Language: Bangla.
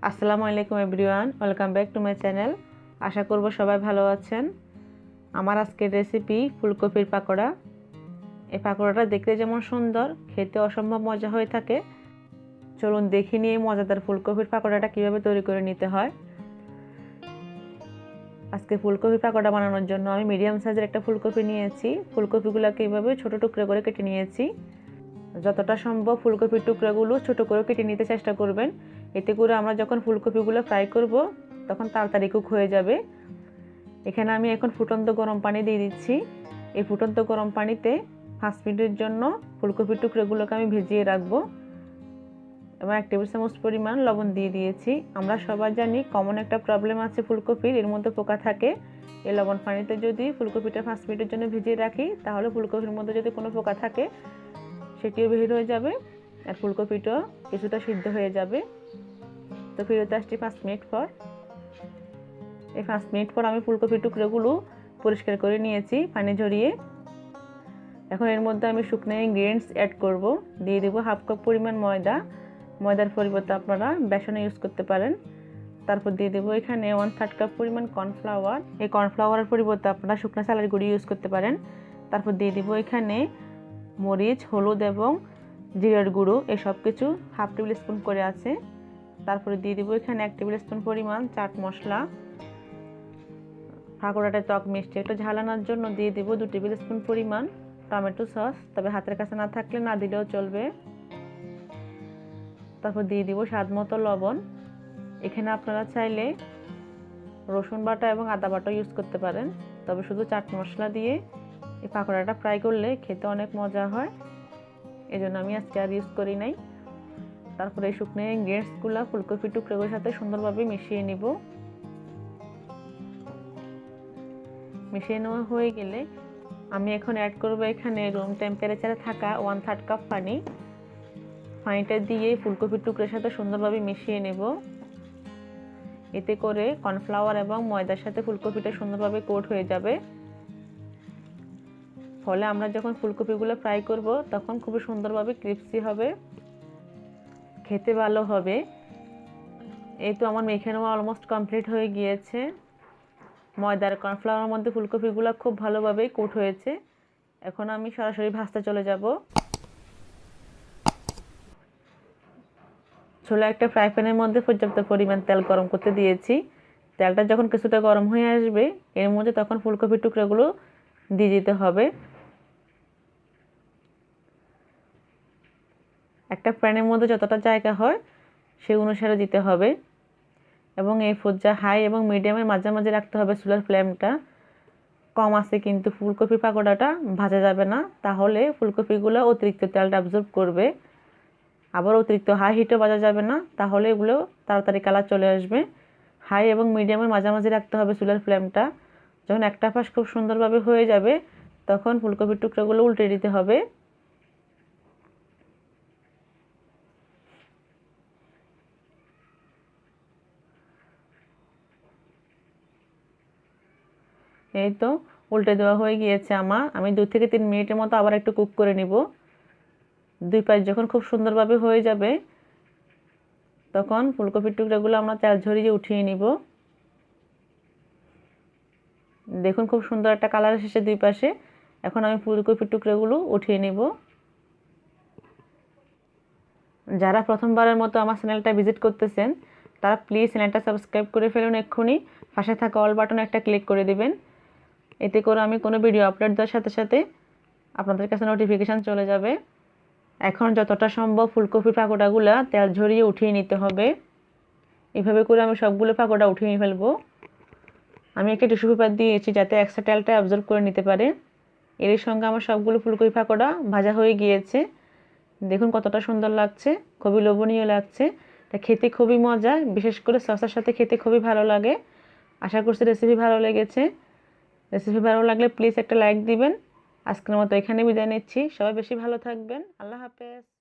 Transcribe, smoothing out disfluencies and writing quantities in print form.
আসসালামু আলাইকুম everyone, welcome back to my channel. আশা করব সবাই ভালো আছেন। আমার আজকের রেসিপি ফুলকপির পাকোড়া। এই পাকোড়াটা দেখতে যেমন সুন্দর, খেতে অসম্ভব মজা হয়ে থাকে। চলুন দেখে নিয়ে মজাদার ফুলকপির পাকোড়াটা কিভাবে তৈরি করে নিতে হয়। আজকে ফুলকপি পাকোড়া বানানোর জন্য আমি মিডিয়াম সাইজের একটা ফুলকপি নিয়েছি। ফুলকপিগুলোকে এইভাবে ছোট টুকরো করে কেটে নিয়েছি। যতটা সম্ভব ফুলকপির টুকরাগুলো ছোট করে কেটে নিতে চেষ্টা করবেন। এতে করে আমরা যখন ফুলকপিগুলো ফ্রাই করব তখন তাড়াতাড়ি কুক হয়ে যাবে। এখানে আমি এখন ফুটন্ত গরম পানি দিয়ে দিচ্ছি। এই ফুটন্ত গরম পানিতে 5 মিনিটের জন্য ফুলকপির টুকরোগুলোকে আমি ভিজিয়ে রাখবো এবং 1 টেবিল চামচ পরিমাণ লবণ দিয়ে দিয়েছি। আমরা সবাই জানি কমন একটা প্রবলেম আছে ফুলকপির, এর মধ্যে পোকা থাকে। এই লবণ পানিতে যদি ফুলকপিটা 5 মিনিটের জন্য ভিজিয়ে রাখি তাহলে ফুলকপির মধ্যে যদি কোনো পোকা থাকে সেটিও বের হয়ে যাবে আর ফুলকপিটা কিছুটা সিদ্ধ হয়ে যাবে। তো ফিরত আসছি 5 মিনিট পর। এই 5 মিনিট পর আমি ফুলকপির টুকরোগুলো পরিষ্কার করে নিয়েছি পানি ঝরিয়ে। এখন এর মধ্যে আমি শুকনো ইনগ্রিডিয়েন্টস অ্যাড করব। দিয়ে দেবো হাফ কাপ পরিমাণ ময়দা। ময়দার পরিবর্তে আপনারা বেসন ইউজ করতে পারেন। তারপর দিয়ে দেবো এখানে 1/3 কাপ পরিমাণ কর্নফ্লাওয়ার। এই কর্নফ্লাওয়ারের পরিবর্তে আপনারা শুকনো চালের গুঁড়ি ইউজ করতে পারেন। তারপর দিয়ে দেবো এখানে মরিচ, হলুদ এবং জিরার গুঁড়ো, এই সব কিছু হাফ টেবিল স্পুন করে আছে। তারপরে দিয়ে দেবো এখানে 1 টেবিল স্পুন পরিমাণ চাট মশলা। পাকোড়াটা টক মিষ্টি একটু ঝাল আনার জন্য দিয়ে দেবো 2 টেবিল স্পুন পরিমাণ টমেটো সস, তবে হাতের কাছে না থাকলে না দিলেও চলবে। তারপর দিয়ে দিব স্বাদ মতো লবণ। এখানে আপনারা চাইলে রসুন বাটা এবং আদা বাটা ইউজ করতে পারেন, তবে শুধু চাট মশলা দিয়ে এই পাকোড়াটা ফ্রাই করলে খেতে অনেক মজা হয়, এজন্য আমি আজকে আর ইউজ করি নাই। তারপরে এই শুকনো ইনগ্রিডিয়েন্টসগুলো ফুলকপির টুকরোগুলোর সাথে সুন্দরভাবে মিশিয়ে নিব। মিশিয়ে নেওয়া হয়ে গেলে আমি এখন অ্যাড করব এখানে রুম টেম্পারেচারে থাকা 1/3 কাপ পানি। পানিটা দিয়ে ফুলকপির টুকরোর সাথে সুন্দরভাবে মিশিয়ে নেব। এতে করে কর্নফ্লাওয়ার এবং ময়দার সাথে ফুলকপিটা সুন্দরভাবে কোট হয়ে যাবে। ফলে আমরা যখন ফুলকপিগুলো ফ্রাই করব তখন খুব সুন্দরভাবে ক্রিস্পি হবে, খেতে ভালো হবে। এই তো আমার মেখে নেওয়া অলমোস্ট কমপ্লিট হয়ে গিয়েছে। ময়দার কর্নফ্লাওয়ারের মধ্যে ফুলকপিগুলো খুব ভালোভাবে কোট হয়েছে। এখন আমি সরাসরি ভাজতে চলে যাব। চুলায় একটা ফ্রাই প্যানের মধ্যে পর্যাপ্ত পরিমাণ তেল গরম করতে দিয়েছি। তেলটা যখন কিছুটা গরম হয়ে আসবে এর মধ্যে তখন ফুলকপির টুকরোগুলো দিয়ে দিতে হবে। একটা প্যানের মধ্যে যতটা জায়গা হয় সেই অনুসারে দিতে হবে এবং এই পর্যায়ে হাই এবং মিডিয়ামের মাঝামাঝি রাখতে হবে চুলার ফ্লেমটা। কম আছে কিন্তু ফুলকপি পাকোড়াটা ভাজা যাবে না, তাহলে ফুলকপিগুলো অতিরিক্ত তেলটা অ্যাবজর্ব করবে। আবার অতিরিক্ত হাই হিটও ভাজা যাবে না, তাহলে এগুলো তাড়াতাড়ি কালার চলে আসবে। হাই এবং মিডিয়ামের মাঝামাঝি রাখতে হবে চুলার ফ্লেমটা। যখন একটা পাশ খুব সুন্দরভাবে হয়ে যাবে তখন ফুলকপির টুকরোগুলো উল্টে দিতে হবে। এই তো উল্টে দেওয়া হয়ে গিয়েছে আমি 2 থেকে 3 মিনিটের মতো আবার একটু কুক করে নিব। দুই পাশ যখন খুব সুন্দরভাবে হয়ে যাবে তখন ফুলকপির টুকরাগুলো আমরা তেল ঝরিয়ে উঠিয়ে নিব। দেখুন খুব সুন্দর একটা কালার এসেছে দুই পাশে। এখন আমি ফুলকপির টুকরাগুলো উঠিয়ে নিব। যারা প্রথমবারের মতো আমার চ্যানেলটা ভিজিট করতেছেন তারা প্লিজ চ্যানেলটা সাবস্ক্রাইব করে ফেলুন। এক্ষুনি পাশে থাকা অল বাটনে একটা ক্লিক করে দিবেন। এতে করে আমি কোনো ভিডিও আপলোড দেওয়ার সাথে সাথে আপনাদের কাছে নোটিফিকেশান চলে যাবে। এখন যতটা সম্ভব ফুলকপির পাকোড়াগুলো তেল ঝরিয়ে উঠিয়ে নিতে হবে। এভাবে করে আমি সবগুলো পাকোড়া উঠিয়ে ফেলবো। আমি একটা টিস্যু পেপার দিয়েছি যাতে এক্সট্রা তেলটা অ্যাবজর্ব করে নিতে পারে। এর সঙ্গে আমার সবগুলো ফুলকপি পাকোড়া ভাজা হয়ে গিয়েছে। দেখুন কতটা সুন্দর লাগছে, খুবই লোভনীয় লাগছে। এটা খেতে খুবই মজা, বিশেষ করে সসের সাথে খেতে খুবই ভালো লাগে। আশা করছি রেসিপি ভালো লেগেছে। রেসিপি ভালো লাগলে প্লিজ একটা লাইক দিবেন। আজকের মতো এখানে বিদায় নিচ্ছি। সবাই বেশি ভালো থাকবেন। আল্লাহ হাফেজ।